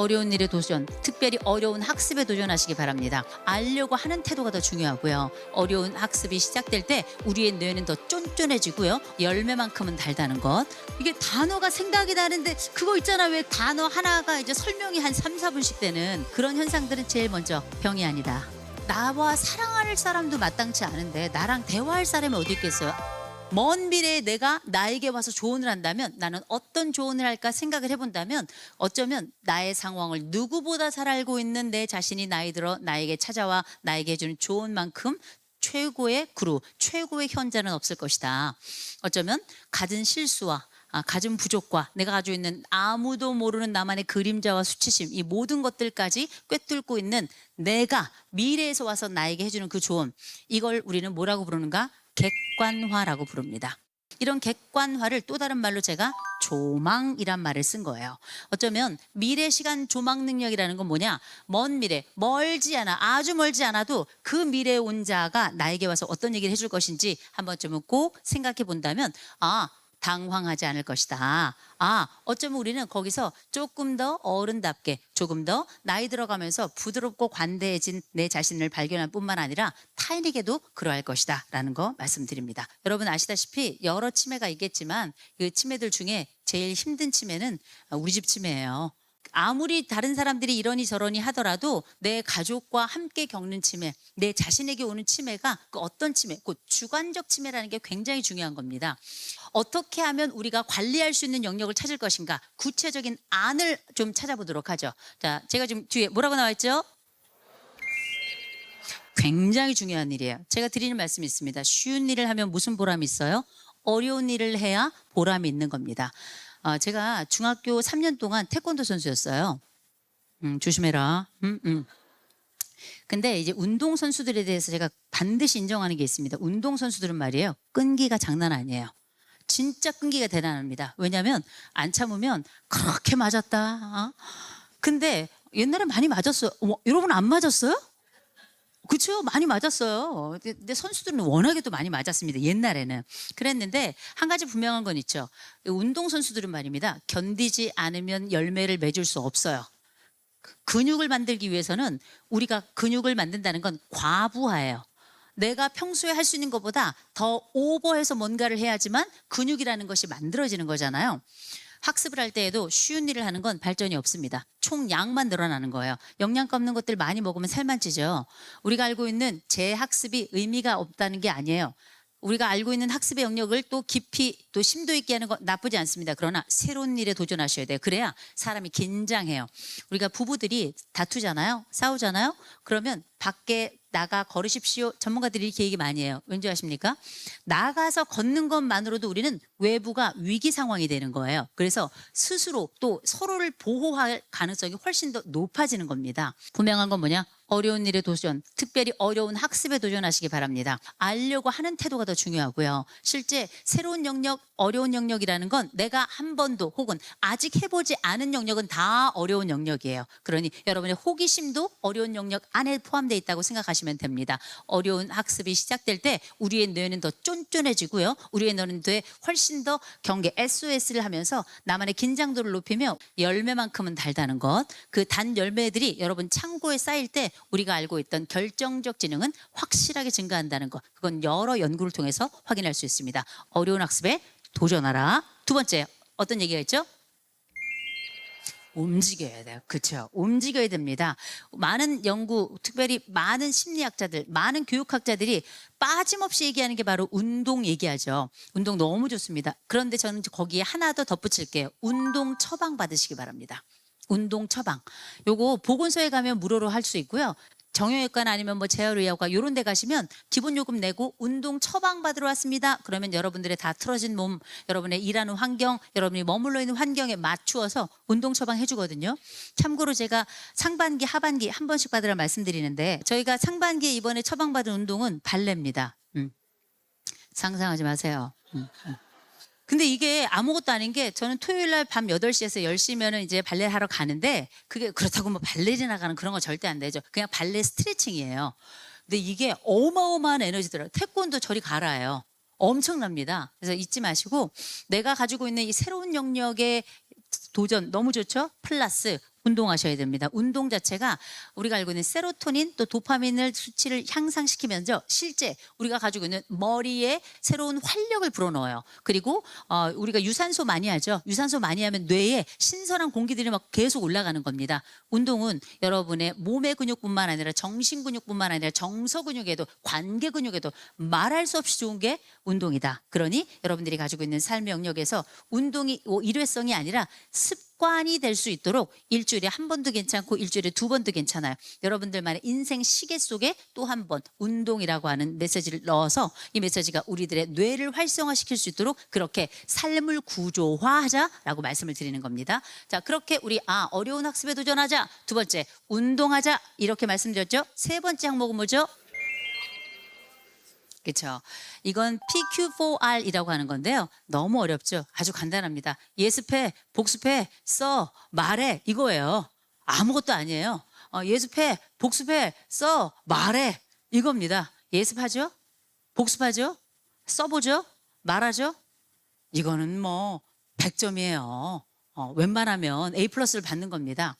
어려운 일에 도전, 특별히 어려운 학습에 도전하시기 바랍니다. 알려고 하는 태도가 더 중요하고요. 어려운 학습이 시작될 때 우리의 뇌는 더 쫀쫀해지고요. 열매만큼은 달다는 것. 이게 단어가 생각이 나는데 그거 있잖아. 왜 단어 하나가 이제 설명이 한 3, 4분씩 되는 그런 현상들은 제일 먼저 병이 아니다. 나와 사랑할 사람도 마땅치 않은데 나랑 대화할 사람이 어디 있겠어요? 먼 미래에 내가 나에게 와서 조언을 한다면 나는 어떤 조언을 할까 생각을 해본다면 어쩌면 나의 상황을 누구보다 잘 알고 있는 내 자신이 나이 들어 나에게 찾아와 나에게 해주는 조언만큼 최고의 그루, 최고의 현자는 없을 것이다. 어쩌면 갖은 실수와 가진 부족과 내가 가지고 있는 아무도 모르는 나만의 그림자와 수치심, 이 모든 것들까지 꿰뚫고 있는 내가 미래에서 와서 나에게 해주는 그 조언, 이걸 우리는 뭐라고 부르는가? 객관화라고 부릅니다. 이런 객관화를 또 다른 말로 제가 조망이란 말을 쓴 거예요. 어쩌면 미래 시간 조망 능력이라는 건 뭐냐? 먼 미래, 멀지 않아, 아주 멀지 않아도 그 미래에 온 자가 나에게 와서 어떤 얘기를 해줄 것인지 한 번쯤은 꼭 생각해 본다면 당황하지 않을 것이다. 어쩌면 우리는 거기서 조금 더 어른답게, 조금 더 나이 들어가면서 부드럽고 관대해진 내 자신을 발견할 뿐만 아니라 타인에게도 그러할 것이다 라는 거 말씀드립니다. 여러분 아시다시피 여러 치매가 있겠지만 그 치매들 중에 제일 힘든 치매는 우리 집 치매예요. 아무리 다른 사람들이 이러니 저러니 하더라도 내 가족과 함께 겪는 치매, 내 자신에게 오는 치매가 그 어떤 치매, 그 주관적 치매라는 게 굉장히 중요한 겁니다. 어떻게 하면 우리가 관리할 수 있는 영역을 찾을 것인가, 구체적인 안을 좀 찾아보도록 하죠. 자, 제가 지금 뒤에 뭐라고 나와 있죠? 굉장히 중요한 일이에요. 제가 드리는 말씀이 있습니다. 쉬운 일을 하면 무슨 보람이 있어요? 어려운 일을 해야 보람이 있는 겁니다. 제가 중학교 3년 동안 태권도 선수였어요. 조심해라. 근데 이제 운동 선수들에 대해서 제가 반드시 인정하는 게 있습니다. 운동 선수들은 말이에요. 끈기가 장난 아니에요. 진짜 끈기가 대단합니다. 왜냐하면 안 참으면 그렇게 맞았다. 근데 옛날에 많이 맞았어요. 여러분 안 맞았어요? 그렇죠. 많이 맞았어요. 근데 선수들은 워낙에도 많이 맞았습니다. 옛날에는. 그랬는데 한 가지 분명한 건 있죠. 운동선수들은 말입니다. 견디지 않으면 열매를 맺을 수 없어요. 근육을 만들기 위해서는 우리가 근육을 만든다는 건 과부하예요. 내가 평소에 할 수 있는 것보다 더 오버해서 뭔가를 해야지만 근육이라는 것이 만들어지는 거잖아요. 학습을 할 때에도 쉬운 일을 하는 건 발전이 없습니다. 총량만 늘어나는 거예요. 영양가 없는 것들 많이 먹으면 살만 찌죠. 우리가 알고 있는 재학습이 의미가 없다는 게 아니에요. 우리가 알고 있는 학습의 영역을 또 깊이 또 심도 있게 하는 건 나쁘지 않습니다. 그러나 새로운 일에 도전하셔야 돼요. 그래야 사람이 긴장해요. 우리가 부부들이 다투잖아요. 싸우잖아요. 그러면 밖에 나가 걸으십시오. 전문가들이 이렇게 얘기 많이 해요. 왠지 아십니까? 나가서 걷는 것만으로도 우리는 외부가 위기 상황이 되는 거예요. 그래서 스스로 또 서로를 보호할 가능성이 훨씬 더 높아지는 겁니다. 분명한 건 뭐냐? 어려운 일에 도전, 특별히 어려운 학습에 도전하시기 바랍니다. 알려고 하는 태도가 더 중요하고요. 실제 새로운 영역, 어려운 영역이라는 건 내가 한 번도 혹은 아직 해보지 않은 영역은 다 어려운 영역이에요. 그러니 여러분의 호기심도 어려운 영역 안에 포함되어 있다고 생각하시면 됩니다. 어려운 학습이 시작될 때 우리의 뇌는 더 쫀쫀해지고요. 우리의 뇌는 훨씬 더 경계, SOS를 하면서 나만의 긴장도를 높이며 열매만큼은 달다는 것. 그 단 열매들이 여러분 창고에 쌓일 때 우리가 알고 있던 결정적 지능은 확실하게 증가한다는 것. 그건 여러 연구를 통해서 확인할 수 있습니다. 어려운 학습에 도전하라. 두 번째, 어떤 얘기가 있죠? 움직여야 돼요. 그렇죠. 움직여야 됩니다. 많은 연구, 특별히 많은 심리학자들, 많은 교육학자들이 빠짐없이 얘기하는 게 바로 운동 얘기하죠. 운동 너무 좋습니다. 그런데 저는 거기에 하나 더 덧붙일게요. 운동 처방 받으시기 바랍니다. 운동 처방. 요거 보건소에 가면 무료로 할 수 있고요. 정형외과나 아니면 뭐 재활의학과 이런 데 가시면 기본 요금 내고 운동 처방 받으러 왔습니다. 그러면 여러분들의 다 틀어진 몸, 여러분의 일하는 환경, 여러분이 머물러 있는 환경에 맞추어서 운동 처방 해주거든요. 참고로 제가 상반기, 하반기 한 번씩 받으라 말씀드리는데 저희가 상반기에 이번에 처방받은 운동은 발레입니다. 상상하지 마세요. 근데 이게 아무것도 아닌 게 저는 토요일 날 밤 8시에서 10시면은 이제 발레를 하러 가는데 그게 그렇다고 뭐 발레리나 가는 그런 거 절대 안 되죠. 그냥 발레 스트레칭이에요. 근데 이게 어마어마한 에너지더라고요. 태권도 저리 가라예요. 엄청납니다. 그래서 잊지 마시고 내가 가지고 있는 이 새로운 영역의 도전 너무 좋죠? 플러스 운동하셔야 됩니다. 운동 자체가 우리가 알고 있는 세로토닌 또 도파민을 수치를 향상시키면서 실제 우리가 가지고 있는 머리에 새로운 활력을 불어넣어요. 그리고 우리가 유산소 많이 하죠. 유산소 많이 하면 뇌에 신선한 공기들이 막 계속 올라가는 겁니다. 운동은 여러분의 몸의 근육뿐만 아니라 정신 근육뿐만 아니라 정서 근육에도 관계 근육에도 말할 수 없이 좋은 게 운동이다. 그러니 여러분들이 가지고 있는 삶의 영역에서 운동이 일회성이 아니라 습관이 될 수 있도록 일주일에 한 번도 괜찮고 일주일에 두 번도 괜찮아요. 여러분들만의 인생 시계 속에 또 한 번 운동이라고 하는 메시지를 넣어서 이 메시지가 우리들의 뇌를 활성화시킬 수 있도록 그렇게 삶을 구조화하자라고 말씀을 드리는 겁니다. 자, 그렇게 우리 어려운 학습에 도전하자. 두 번째, 운동하자. 이렇게 말씀드렸죠. 세 번째 항목은 뭐죠? 그렇죠. 이건 PQ4R이라고 하는 건데요. 너무 어렵죠. 아주 간단합니다. 예습해, 복습해, 써, 말해 이거예요. 아무것도 아니에요. 예습해, 복습해, 써, 말해 이겁니다. 예습하죠? 복습하죠? 써보죠? 말하죠? 이거는 뭐 100점이에요. 웬만하면 A 플러스를 받는 겁니다.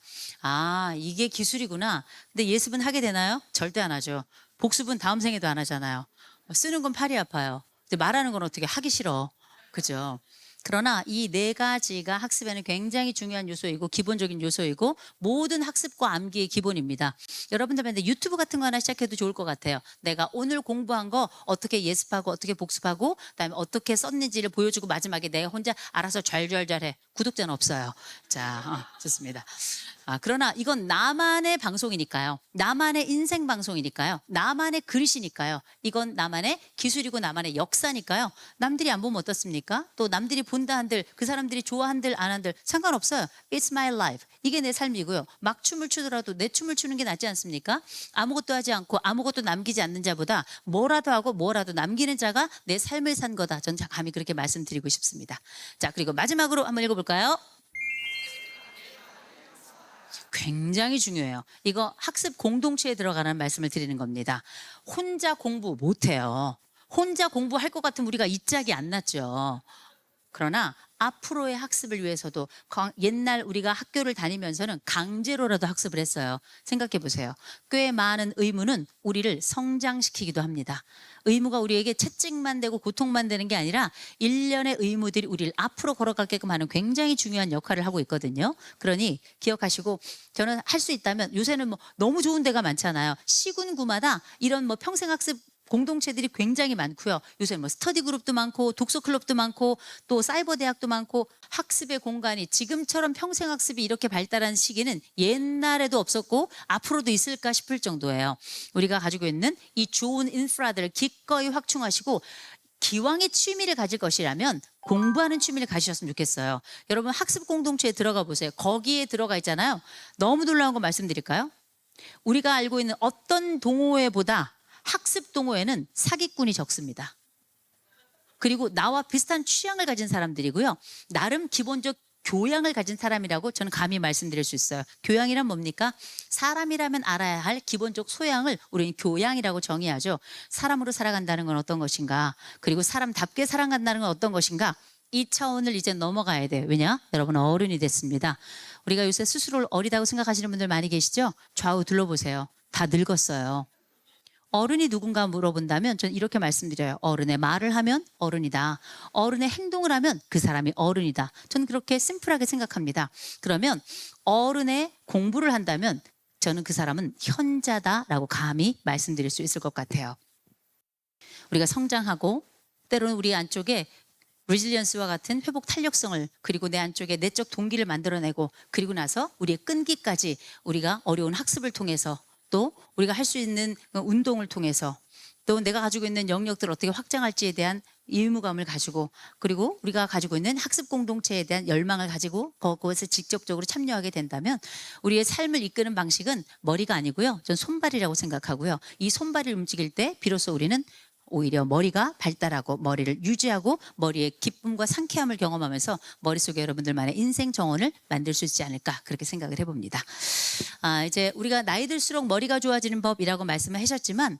이게 기술이구나. 근데 예습은 하게 되나요? 절대 안 하죠. 복습은 다음 생에도 안 하잖아요. 쓰는 건 팔이 아파요. 근데 말하는 건 어떻게 하기 싫어. 그죠? 그러나 이 네 가지가 학습에는 굉장히 중요한 요소이고 기본적인 요소이고 모든 학습과 암기의 기본입니다. 여러분들한테 유튜브 같은 거 하나 시작해도 좋을 것 같아요. 내가 오늘 공부한 거 어떻게 예습하고 어떻게 복습하고 그다음에 어떻게 썼는지를 보여주고 마지막에 내가 혼자 알아서 잘해. 구독자는 없어요. 자, 좋습니다. 그러나 이건 나만의 방송이니까요. 나만의 인생 방송이니까요. 나만의 그릇이니까요. 이건 나만의 기술이고 나만의 역사니까요. 남들이 안 보면 어떻습니까? 또 남들이 본다 한들 그 사람들이 좋아한들 안 한들 상관없어요. It's my life. 이게 내 삶이고요. 막 춤을 추더라도 내 춤을 추는 게 낫지 않습니까? 아무것도 하지 않고 아무것도 남기지 않는 자보다 뭐라도 하고 뭐라도 남기는 자가 내 삶을 산 거다. 전 감히 그렇게 말씀드리고 싶습니다. 자, 그리고 마지막으로 한번 읽어볼까요? 굉장히 중요해요. 이거 학습 공동체에 들어가는 말씀을 드리는 겁니다. 혼자 공부 못해요. 혼자 공부할 것 같으면 우리가 이 짝이 안 났죠. 그러나 앞으로의 학습을 위해서도 옛날 우리가 학교를 다니면서는 강제로라도 학습을 했어요. 생각해 보세요. 꽤 많은 의무는 우리를 성장시키기도 합니다. 의무가 우리에게 채찍만 되고 고통만 되는 게 아니라 일련의 의무들이 우리를 앞으로 걸어가게끔 하는 굉장히 중요한 역할을 하고 있거든요. 그러니 기억하시고 저는 할 수 있다면 요새는 뭐 너무 좋은 데가 많잖아요. 시군구마다 이런 뭐 평생학습 공동체들이 굉장히 많고요. 요새 뭐 스터디 그룹도 많고 독서 클럽도 많고 또 사이버 대학도 많고 학습의 공간이 지금처럼 평생학습이 이렇게 발달한 시기는 옛날에도 없었고 앞으로도 있을까 싶을 정도예요. 우리가 가지고 있는 이 좋은 인프라들을 기꺼이 확충하시고 기왕에 취미를 가질 것이라면 공부하는 취미를 가지셨으면 좋겠어요. 여러분 학습 공동체에 들어가 보세요. 거기에 들어가 있잖아요. 너무 놀라운 거 말씀드릴까요? 우리가 알고 있는 어떤 동호회보다 학습 동호회는 사기꾼이 적습니다. 그리고 나와 비슷한 취향을 가진 사람들이고요. 나름 기본적 교양을 가진 사람이라고 저는 감히 말씀드릴 수 있어요. 교양이란 뭡니까? 사람이라면 알아야 할 기본적 소양을 우리는 교양이라고 정의하죠. 사람으로 살아간다는 건 어떤 것인가? 그리고 사람답게 살아간다는 건 어떤 것인가? 이 차원을 이제 넘어가야 돼요. 왜냐? 여러분 어른이 됐습니다. 우리가 요새 스스로를 어리다고 생각하시는 분들 많이 계시죠? 좌우 둘러보세요. 다 늙었어요. 어른이 누군가 물어본다면 저는 이렇게 말씀드려요. 어른의 말을 하면 어른이다. 어른의 행동을 하면 그 사람이 어른이다. 저는 그렇게 심플하게 생각합니다. 그러면 어른의 공부를 한다면 저는 그 사람은 현자다라고 감히 말씀드릴 수 있을 것 같아요. 우리가 성장하고 때로는 우리 안쪽에 리질리언스와 같은 회복 탄력성을 그리고 내 안쪽에 내적 동기를 만들어내고 그리고 나서 우리의 끈기까지 우리가 어려운 학습을 통해서 또 우리가 할 수 있는 운동을 통해서 또 내가 가지고 있는 영역들을 어떻게 확장할지에 대한 의무감을 가지고 그리고 우리가 가지고 있는 학습 공동체에 대한 열망을 가지고 그것에 직접적으로 참여하게 된다면 우리의 삶을 이끄는 방식은 머리가 아니고요. 전 손발이라고 생각하고요. 이 손발을 움직일 때 비로소 우리는 오히려 머리가 발달하고 머리를 유지하고 머리의 기쁨과 상쾌함을 경험하면서 머릿속에 여러분들만의 인생 정원을 만들 수 있지 않을까 그렇게 생각을 해봅니다. 이제 우리가 나이 들수록 머리가 좋아지는 법이라고 말씀을 하셨지만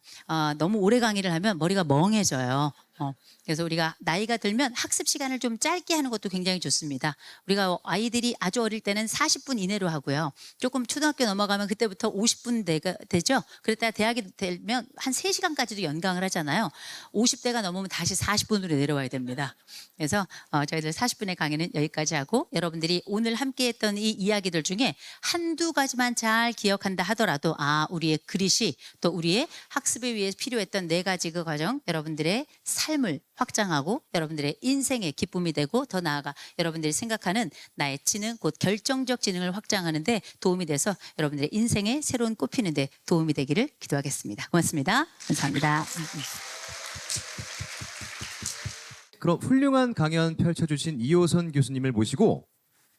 너무 오래 강의를 하면 머리가 멍해져요. 그래서 우리가 나이가 들면 학습 시간을 좀 짧게 하는 것도 굉장히 좋습니다. 우리가 아이들이 아주 어릴 때는 40분 이내로 하고요. 조금 초등학교 넘어가면 그때부터 50분 되죠. 그랬다가 대학이 되면 한 3시간까지도 연강을 하잖아요. 50대가 넘으면 다시 40분으로 내려와야 됩니다. 그래서 저희들 40분의 강의는 여기까지 하고, 여러분들이 오늘 함께했던 이 이야기들 중에 한두 가지만 잘 기억한다 하더라도 우리의 그릿이 또 우리의 학습에 위해 필요했던 4가지 그 과정, 여러분들의 삶을 확장하고 여러분들의 인생의 기쁨이 되고, 더 나아가 여러분들이 생각하는 나의 지능, 곧 결정적 지능을 확장하는 데 도움이 돼서 여러분들의 인생의 새로운 꽃피는 데 도움이 되기를 기도하겠습니다. 고맙습니다. 감사합니다. 그럼 훌륭한 강연 펼쳐주신 이호선 교수님을 모시고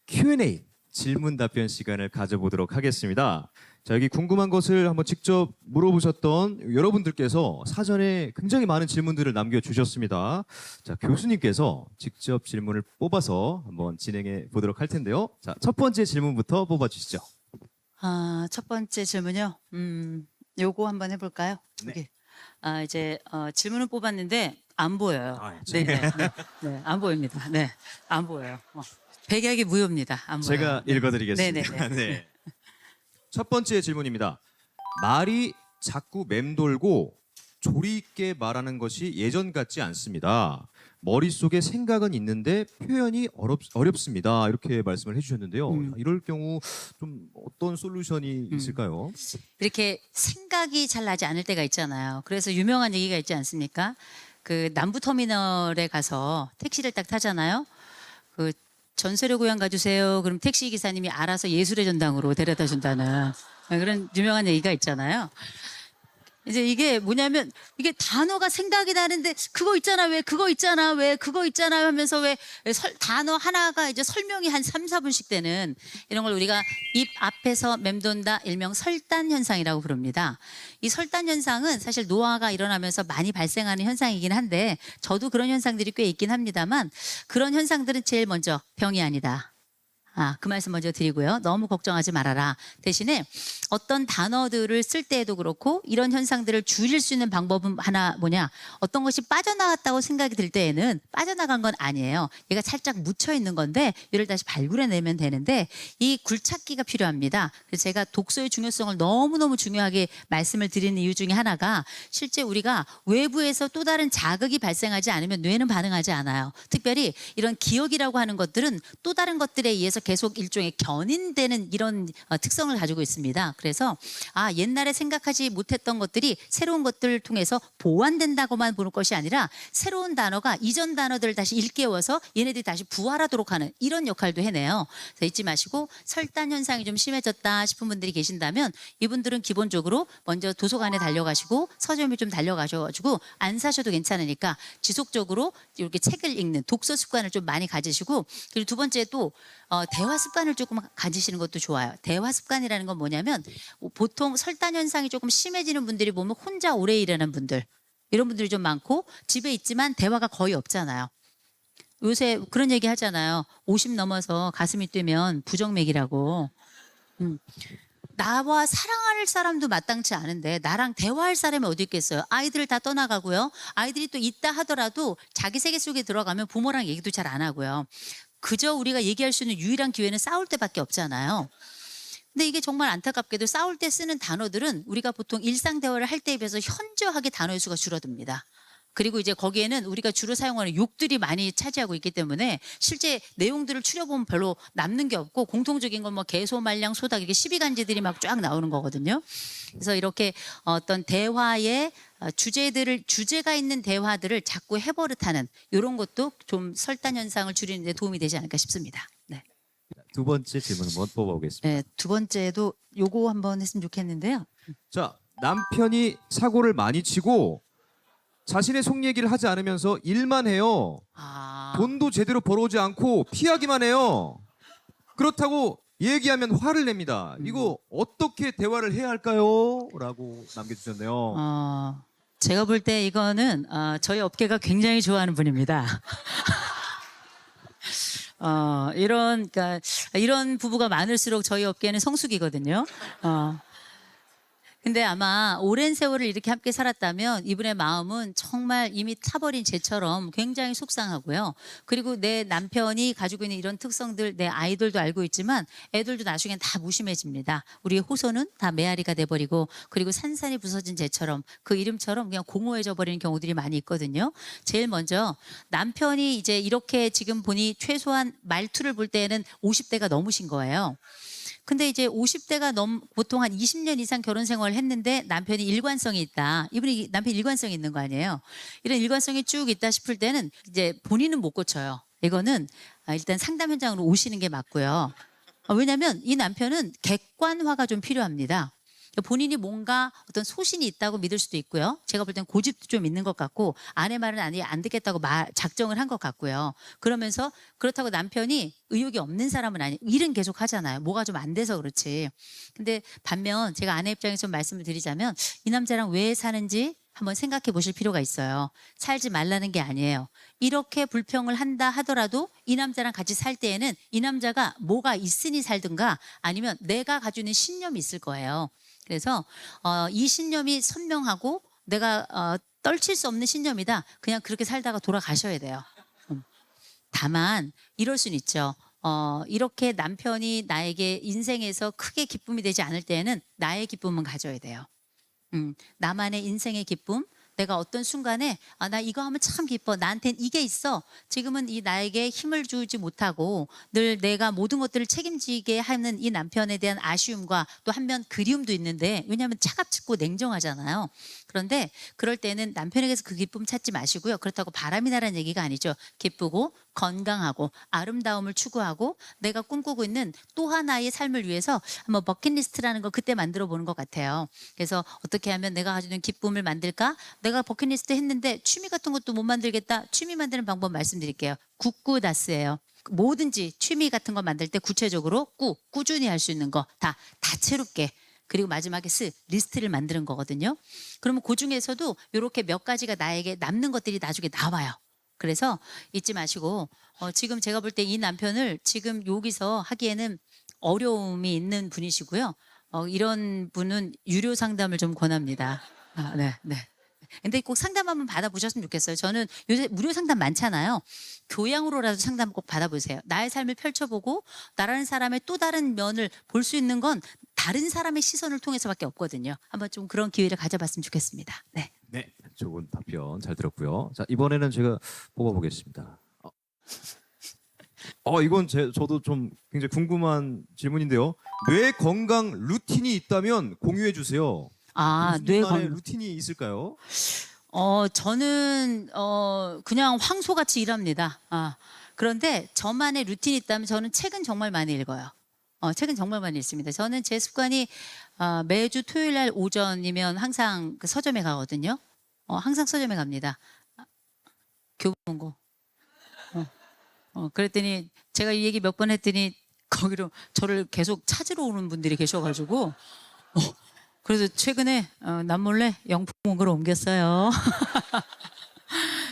Q&A, 질문 답변 시간을 가져보도록 하겠습니다. 자, 여기 궁금한 것을 한번 직접 물어보셨던 여러분들께서 사전에 굉장히 많은 질문들을 남겨주셨습니다. 자, 교수님께서 직접 질문을 뽑아서 한번 진행해 보도록 할 텐데요. 자, 첫 번째 질문부터 뽑아주시죠. 첫 번째 질문요. 요거 한번 해볼까요? 네. 이제 질문을 뽑았는데 안 보여요. 네. 네, 안 보입니다. 네, 안 보여요. 백약이 무효입니다. 안 보여요. 제가 읽어드리겠습니다. 네네네. 네. 첫 번째 질문입니다. 말이 자꾸 맴돌고 조리 있게 말하는 것이 예전 같지 않습니다. 머릿속에 생각은 있는데 표현이 어렵습니다. 이렇게 말씀을 해주셨는데요. 이럴 경우 좀 어떤 솔루션이 있을까요? 이렇게 생각이 잘 나지 않을 때가 있잖아요. 그래서 유명한 얘기가 있지 않습니까? 그 남부터미널에 가서 택시를 딱 타잖아요. 그 전세료 고향 가주세요. 그럼 택시 기사님이 알아서 예술의 전당으로 데려다 준다는 그런 유명한 얘기가 있잖아요. 이제 이게 뭐냐면, 이게 단어가 생각이 나는데 그거 있잖아, 왜 그거 있잖아, 왜 그거 있잖아 하면서 왜 단어 하나가 이제 설명이 한 3, 4분씩 되는 이런 걸 우리가 입 앞에서 맴돈다, 일명 설단 현상이라고 부릅니다. 이 설단 현상은 사실 노화가 일어나면서 많이 발생하는 현상이긴 한데, 저도 그런 현상들이 꽤 있긴 합니다만, 그런 현상들은 제일 먼저 병이 아니다. 그 말씀 먼저 드리고요. 너무 걱정하지 말아라. 대신에 어떤 단어들을 쓸 때에도 그렇고 이런 현상들을 줄일 수 있는 방법은 하나 뭐냐. 어떤 것이 빠져나갔다고 생각이 들 때에는 빠져나간 건 아니에요. 얘가 살짝 묻혀 있는 건데 이를 다시 발굴해내면 되는데, 이 굴착기가 필요합니다. 그래서 제가 독서의 중요성을 너무너무 중요하게 말씀을 드리는 이유 중에 하나가, 실제 우리가 외부에서 또 다른 자극이 발생하지 않으면 뇌는 반응하지 않아요. 특별히 이런 기억이라고 하는 것들은 또 다른 것들에 의해서 계속 일종의 견인되는 이런 특성을 가지고 있습니다. 그래서 옛날에 생각하지 못했던 것들이 새로운 것들을 통해서 보완된다고만 보는 것이 아니라, 새로운 단어가 이전 단어들을 다시 일깨워서 얘네들이 다시 부활하도록 하는 이런 역할도 해내요. 그래서 잊지 마시고, 설단 현상이 좀 심해졌다 싶은 분들이 계신다면 이분들은 기본적으로 먼저 도서관에 달려가시고 서점에 좀 달려가셔가지고, 안 사셔도 괜찮으니까 지속적으로 이렇게 책을 읽는 독서 습관을 좀 많이 가지시고, 그리고 두 번째 또 대화 습관을 조금 가지시는 것도 좋아요. 대화 습관이라는 건 뭐냐면, 보통 설단 현상이 조금 심해지는 분들이 보면 혼자 오래 일하는 분들, 이런 분들이 좀 많고, 집에 있지만 대화가 거의 없잖아요. 요새 그런 얘기 하잖아요. 50 넘어서 가슴이 뛰면 부정맥이라고. 나와 사랑할 사람도 마땅치 않은데 나랑 대화할 사람이 어디 있겠어요. 아이들 다 떠나가고요. 아이들이 또 있다 하더라도 자기 세계 속에 들어가면 부모랑 얘기도 잘 안 하고요. 그저 우리가 얘기할 수 있는 유일한 기회는 싸울 때밖에 없잖아요. 근데 이게 정말 안타깝게도 싸울 때 쓰는 단어들은 우리가 보통 일상 대화를 할 때에 비해서 현저하게 단어의 수가 줄어듭니다. 그리고 이제 거기에는 우리가 주로 사용하는 욕들이 많이 차지하고 있기 때문에 실제 내용들을 추려보면 별로 남는 게 없고, 공통적인 건 뭐 개소, 말량, 소닭 이렇게 시비간지들이 막 쫙 나오는 거거든요. 그래서 이렇게 어떤 대화의 주제가 있는 대화들을 자꾸 해버릇하는 이런 것도 좀 설단 현상을 줄이는 데 도움이 되지 않을까 싶습니다. 네. 두 번째 질문 한번 뽑아보겠습니다. 네, 두 번째도 요거 한번 했으면 좋겠는데요. 자, 남편이 사고를 많이 치고 자신의 속 얘기를 하지 않으면서 일만 해요. 돈도 제대로 벌어오지 않고 피하기만 해요. 그렇다고 얘기하면 화를 냅니다. 이거 어떻게 대화를 해야 할까요? 라고 남겨주셨네요. 제가 볼 때 이거는 저희 업계가 굉장히 좋아하는 분입니다. 그러니까 이런 부부가 많을수록 저희 업계는 성수기거든요. 근데 아마 오랜 세월을 이렇게 함께 살았다면 이분의 마음은 정말 이미 타버린 재처럼 굉장히 속상하고요. 그리고 내 남편이 가지고 있는 이런 특성들 내 아이들도 알고 있지만 애들도 나중엔 다 무심해집니다. 우리 호소는 다 메아리가 돼버리고 그리고 산산이 부서진 재처럼 그 이름처럼 그냥 공허해져 버리는 경우들이 많이 있거든요. 제일 먼저 남편이 이제 이렇게 지금 보니 최소한 말투를 볼 때에는 50대가 넘으신 거예요. 근데 이제 50대가 보통 한 20년 이상 결혼 생활을 했는데 남편이 일관성이 있다. 이분이 남편 일관성이 있는 거 아니에요. 이런 일관성이 쭉 있다 싶을 때는 이제 본인은 못 고쳐요. 이거는 일단 상담 현장으로 오시는 게 맞고요. 왜냐하면 이 남편은 객관화가 좀 필요합니다. 본인이 뭔가 어떤 소신이 있다고 믿을 수도 있고요. 제가 볼 땐 고집도 좀 있는 것 같고 아내 말은 아니 안 듣겠다고 작정을 한 것 같고요. 그러면서 그렇다고 남편이 의욕이 없는 사람은 아니 일은 계속 하잖아요. 뭐가 좀 안 돼서 그렇지. 근데 반면 제가 아내 입장에서 좀 말씀을 드리자면 이 남자랑 왜 사는지 한번 생각해 보실 필요가 있어요. 살지 말라는 게 아니에요. 이렇게 불평을 한다 하더라도 이 남자랑 같이 살 때에는 이 남자가 뭐가 있으니 살든가 아니면 내가 가지고 있는 신념이 있을 거예요. 그래서 이 신념이 선명하고 내가 떨칠 수 없는 신념이다. 그냥 그렇게 살다가 돌아가셔야 돼요. 다만 이럴 수는 있죠. 이렇게 남편이 나에게 인생에서 크게 기쁨이 되지 않을 때에는 나의 기쁨은 가져야 돼요. 나만의 인생의 기쁨, 내가 어떤 순간에 나 이거 하면 참 기뻐. 나한텐 이게 있어. 지금은 이 나에게 힘을 주지 못하고 늘 내가 모든 것들을 책임지게 하는 이 남편에 대한 아쉬움과 또 한면 그리움도 있는데 왜냐하면 차갑고 냉정하잖아요. 그런데 그럴 때는 남편에게서 그 기쁨 찾지 마시고요. 그렇다고 바람이 나라는 얘기가 아니죠. 기쁘고 건강하고 아름다움을 추구하고 내가 꿈꾸고 있는 또 하나의 삶을 위해서 한번 버킷리스트라는 걸 그때 만들어 보는 것 같아요. 그래서 어떻게 하면 내가 가지고 있는 기쁨을 만들까? 내가 버킷리스트 했는데 취미 같은 것도 못 만들겠다. 취미 만드는 방법 말씀드릴게요. 굿굿다스예요. 뭐든지 취미 같은 거 만들 때 구체적으로 꾸준히 할 수 있는 거 다 다채롭게 그리고 마지막에 리스트를 만드는 거거든요. 그러면 그 중에서도 이렇게 몇 가지가 나에게 남는 것들이 나중에 나와요. 그래서 잊지 마시고 지금 제가 볼 때 이 남편을 지금 여기서 하기에는 어려움이 있는 분이시고요. 이런 분은 유료 상담을 좀 권합니다. 네, 네. 근데 꼭 상담 한번 받아보셨으면 좋겠어요. 저는 요새 무료 상담 많잖아요. 교양으로라도 상담 꼭 받아보세요. 나의 삶을 펼쳐보고 나라는 사람의 또 다른 면을 볼 수 있는 건 다른 사람의 시선을 통해서밖에 없거든요. 한번 좀 그런 기회를 가져봤으면 좋겠습니다. 네. 네, 좋은 답변 잘 들었고요. 자, 이번에는 제가 뽑아보겠습니다. 이건 저도 좀 굉장히 궁금한 질문인데요. 뇌 건강 루틴이 있다면 공유해 주세요. 뇌 뇌 건강 건강. 루틴이 있을까요? 저는 그냥 황소같이 일합니다. 그런데 저만의 루틴이 있다면 저는 책은 정말 많이 읽어요. 책은 정말 많이 읽습니다. 저는 제 습관이 매주 토요일 날 오전이면 항상 그 서점에 가거든요. 항상 서점에 갑니다. 교보문고. 그랬더니 제가 이 얘기 몇 번 했더니 거기로 저를 계속 찾으러 오는 분들이 계셔가지고 그래서 최근에 남몰래 영풍문고로 옮겼어요.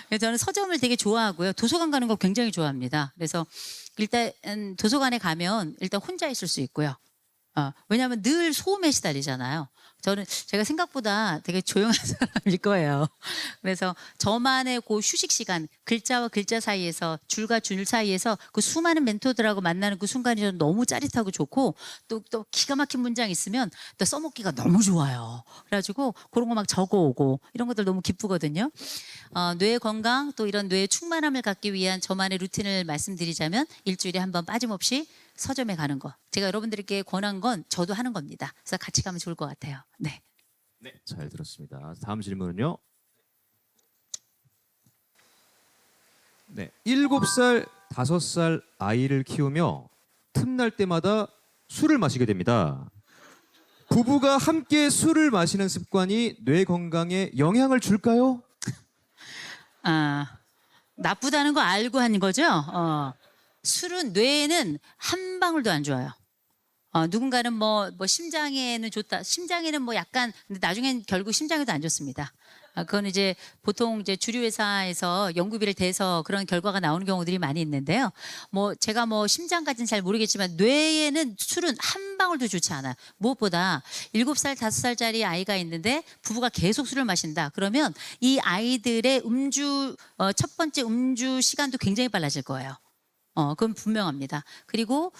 그래서 저는 서점을 되게 좋아하고요. 도서관 가는 거 굉장히 좋아합니다. 그래서 일단 도서관에 가면 일단 혼자 있을 수 있고요. 왜냐하면 늘 소음에 시달리잖아요. 제가 생각보다 되게 조용한 사람일 거예요. 그래서 저만의 그 휴식 시간, 글자와 글자 사이에서 줄과 줄 사이에서 그 수많은 멘토들하고 만나는 그 순간이 저는 너무 짜릿하고 좋고 또 기가 막힌 문장 있으면 또 써먹기가 너무 좋아요. 그래가지고 그런 거 막 적어오고 이런 것들 너무 기쁘거든요. 뇌 건강 또 이런 뇌의 충만함을 갖기 위한 저만의 루틴을 말씀드리자면 일주일에 한 번 빠짐없이 서점에 가는 거. 제가 여러분들께 권한 건 저도 하는 겁니다. 그래서 같이 가면 좋을 것 같아요. 네. 네, 잘 들었습니다. 다음 질문은요. 네, 7살, 5살 아이를 키우며 틈날 때마다 술을 마시게 됩니다. 부부가 함께 술을 마시는 습관이 뇌 건강에 영향을 줄까요? 나쁘다는 거 알고 한 거죠? 술은 뇌에는 한 방울도 안 좋아요. 누군가는 뭐 심장에는 좋다. 심장에는 뭐 약간 근데 나중엔 결국 심장에도 안 좋습니다. 그건 이제 보통 이제 주류 회사에서 연구비를 대서 그런 결과가 나오는 경우들이 많이 있는데요. 뭐 제가 뭐 심장까지는 잘 모르겠지만 뇌에는 술은 한 방울도 좋지 않아요. 무엇보다 7살, 5살짜리 아이가 있는데 부부가 계속 술을 마신다. 그러면 이 아이들의 첫 번째 음주 시간도 굉장히 빨라질 거예요. 그건 분명합니다. 그리고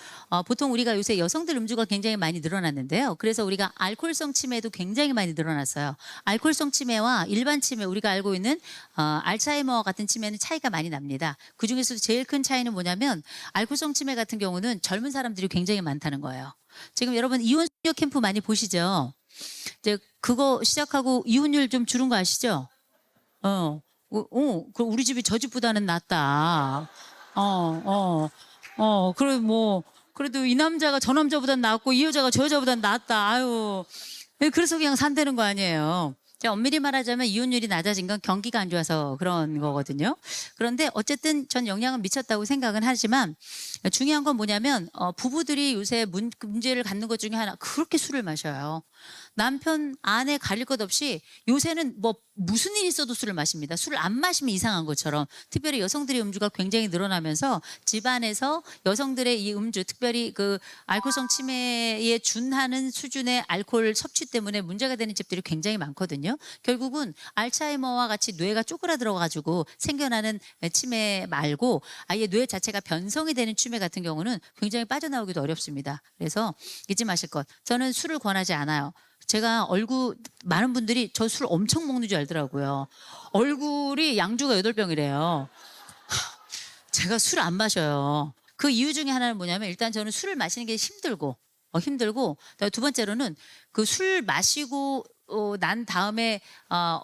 보통 우리가 요새 여성들 음주가 굉장히 많이 늘어났는데요. 그래서 우리가 알코올성 치매도 굉장히 많이 늘어났어요. 알코올성 치매와 일반 치매, 우리가 알고 있는 알츠하이머 같은 치매는 차이가 많이 납니다. 그중에서도 제일 큰 차이는 뭐냐면 알코올성 치매 같은 경우는 젊은 사람들이 굉장히 많다는 거예요. 지금 여러분 이혼 수녀 캠프 많이 보시죠? 이제 그거 시작하고 이혼율 좀 줄은 거 아시죠? 그 우리 집이 저 집보다는 낫다. 그래, 뭐, 그래도 이 남자가 저 남자보단 낫고 이 여자가 저 여자보단 낫다. 아유. 그래서 그냥 산다는 거 아니에요. 자, 엄밀히 말하자면 이혼율이 낮아진 건 경기가 안 좋아서 그런 거거든요. 그런데 어쨌든 전 영향은 미쳤다고 생각은 하지만 중요한 건 뭐냐면 부부들이 요새 문제를 갖는 것 중에 하나, 그렇게 술을 마셔요. 남편, 아내 가릴 것 없이 요새는 뭐 무슨 일이 있어도 술을 마십니다. 술을 안 마시면 이상한 것처럼. 특별히 여성들의 음주가 굉장히 늘어나면서 집안에서 여성들의 이 음주, 특별히 그 알코올성 치매에 준하는 수준의 알코올 섭취 때문에 문제가 되는 집들이 굉장히 많거든요. 결국은 알츠하이머와 같이 뇌가 쪼그라들어가지고 생겨나는 치매 말고 아예 뇌 자체가 변성이 되는 치매 같은 경우는 굉장히 빠져나오기도 어렵습니다. 그래서 잊지 마실 것. 저는 술을 권하지 않아요. 제가 많은 분들이 저 술 엄청 먹는 줄 알더라고요. 얼굴이 양주가 8병이래요. 제가 술 안 마셔요. 그 이유 중에 하나는 뭐냐면 일단 저는 술을 마시는 게 힘들고 두 번째로는 그 술 마시고 난 다음에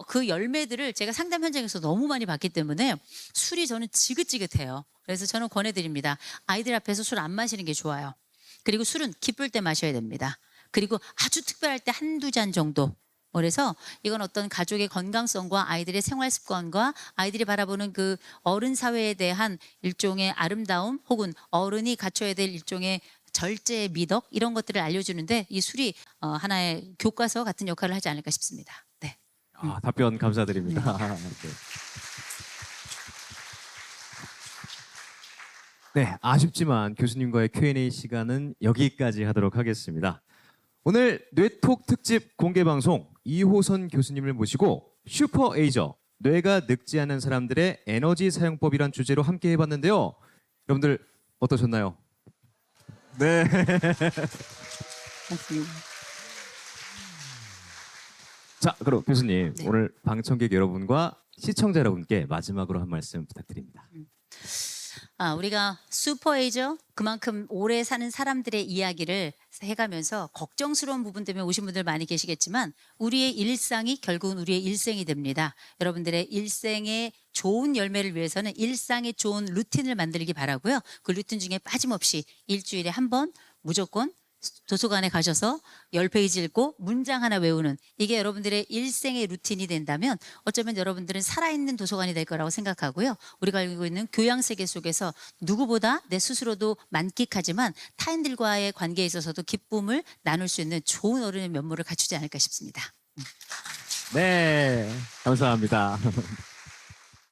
그 열매들을 제가 상담 현장에서 너무 많이 봤기 때문에 술이 저는 지긋지긋해요. 그래서 저는 권해드립니다. 아이들 앞에서 술 안 마시는 게 좋아요. 그리고 술은 기쁠 때 마셔야 됩니다. 그리고 아주 특별할 때 한두 잔 정도. 그래서 이건 어떤 가족의 건강성과 아이들의 생활 습관과 아이들이 바라보는 그 어른 사회에 대한 일종의 아름다움 혹은 어른이 갖춰야 될 일종의 절제의 미덕 이런 것들을 알려주는데 이 술이 하나의 교과서 같은 역할을 하지 않을까 싶습니다. 네. 답변 감사드립니다. 네, 아쉽지만 교수님과의 Q&A 시간은 여기까지 하도록 하겠습니다. 오늘 뇌톡 특집 공개 방송 2호선 교수님을 모시고 슈퍼 에이저, 뇌가 늙지 않는 사람들의 에너지 사용법이란 주제로 함께 해봤는데요. 여러분들 어떠셨나요? 네. 맞습니다. 자, 그럼 교수님 네. 오늘 방청객 여러분과 시청자 여러분께 마지막으로 한 말씀 부탁드립니다. 우리가 슈퍼에이저 그만큼 오래 사는 사람들의 이야기를 해가면서 걱정스러운 부분 때문에 오신 분들 많이 계시겠지만 우리의 일상이 결국은 우리의 일생이 됩니다. 여러분들의 일생의 좋은 열매를 위해서는 일상의 좋은 루틴을 만들기 바라고요. 그 루틴 중에 빠짐없이 일주일에 한 번 무조건 도서관에 가셔서 10페이지 읽고 문장 하나 외우는 이게 여러분들의 일생의 루틴이 된다면 어쩌면 여러분들은 살아있는 도서관이 될 거라고 생각하고요. 우리가 알고 있는 교양세계 속에서 누구보다 내 스스로도 만끽하지만 타인들과의 관계에 있어서도 기쁨을 나눌 수 있는 좋은 어른의 면모를 갖추지 않을까 싶습니다. 네, 감사합니다.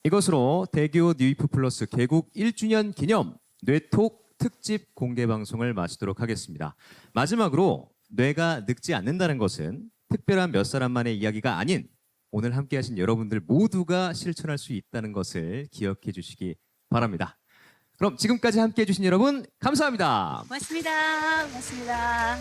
이것으로 대교 뉴이프 플러스 개국 1주년 기념 뇌톡 특집 공개 방송을 마치도록 하겠습니다. 마지막으로 뇌가 늙지 않는다는 것은 특별한 몇 사람만의 이야기가 아닌 오늘 함께하신 여러분들 모두가 실천할 수 있다는 것을 기억해 주시기 바랍니다. 그럼 지금까지 함께해 주신 여러분 감사합니다. 고맙습니다. 고맙습니다.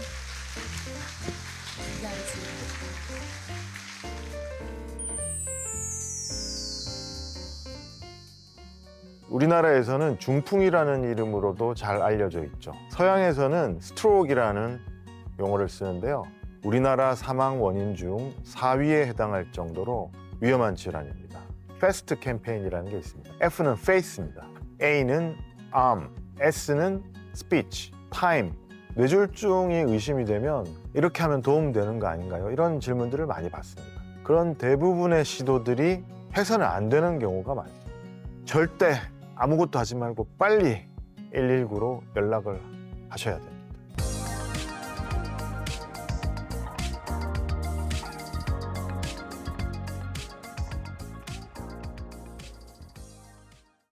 우리나라에서는 중풍이라는 이름으로도 잘 알려져 있죠. 서양에서는 스트로크이라는 용어를 쓰는데요. 우리나라 사망 원인 중 4위에 해당할 정도로 위험한 질환입니다. 패스트 캠페인이라는 게 있습니다. F는 face입니다. A는 arm, S는 speech, time. 뇌졸중이 의심이 되면 이렇게 하면 도움되는 거 아닌가요? 이런 질문들을 많이 받습니다. 그런 대부분의 시도들이 해서는 안 되는 경우가 많죠. 절대 아무것도 하지 말고 빨리 119로 연락을 하셔야 돼요.